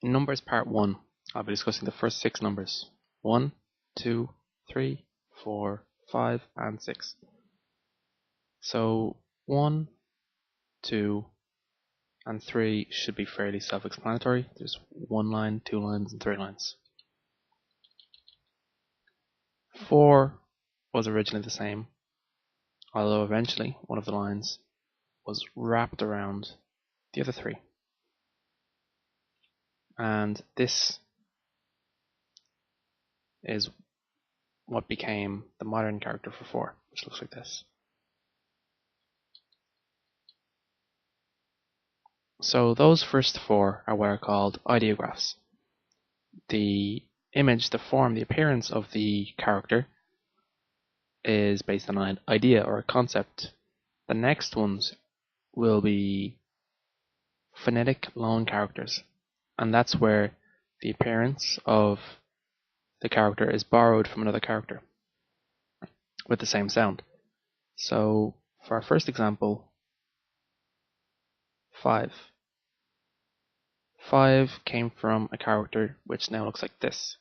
In numbers part 1, I'll be discussing the first 6 numbers. 1, 2, 3, 4, 5, and 6. So 1, 2, and 3 should be fairly self-explanatory. There's 1 line, 2 lines, and 3 lines. 4 was originally the same, although eventually one of the lines was wrapped around the other 3. And this is what became the modern character for 4, which looks like this. So those first 4 are what are called ideographs. The image, the form, the appearance of the character is based on an idea or a concept. The next ones will be phonetic loan characters, and that's where the appearance of the character is borrowed from another character with the same sound. So for our first example, 5. 5 came from a character which now looks like this.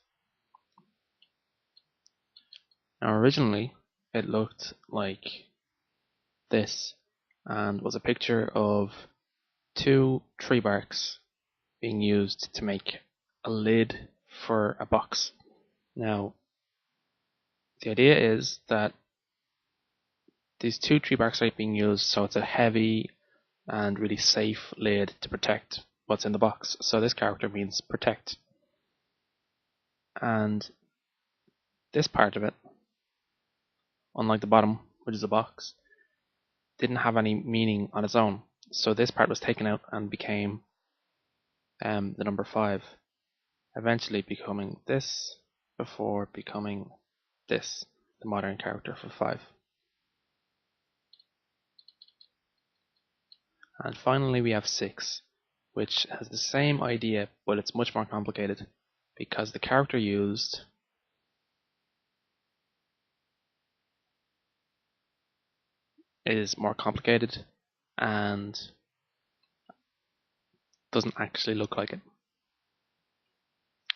Now originally it looked like this and was a picture of 2 tree barks being used to make a lid for a box. Now the idea is that these 2 tree barks are being used so it's a heavy and really safe lid to protect what's in the box. So this character means protect. And this part of it, unlike the bottom, which is a box, didn't have any meaning on its own. So this part was taken out and became the number 5, eventually becoming this before becoming this, the modern character for 5. And finally we have 6, which has the same idea, but it's much more complicated because the character used is more complicated and doesn't actually look like it.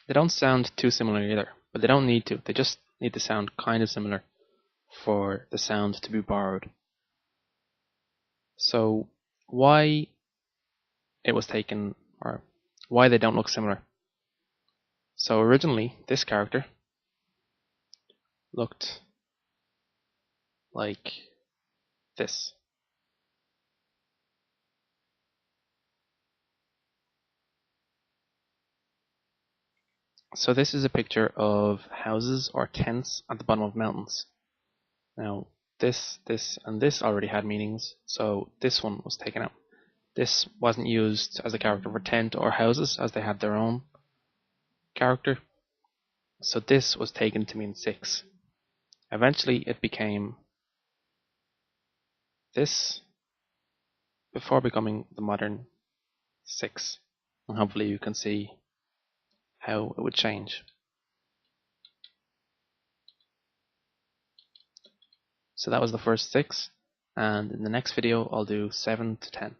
They don't sound too similar either, but they don't need to. They just need to sound kind of similar for the sound to be borrowed. So why it was taken, or why they don't look similar. So originally this character looked like this. So this is a picture of houses or tents at the bottom of mountains. Now this, and this already had meanings, so this one was taken out. This wasn't used as a character for tent or houses as they had their own character. So this was taken to mean 6. Eventually it became this before becoming the modern 6. And hopefully you can see how it would change. So that was the first 6, and in the next video I'll do 7 to 10.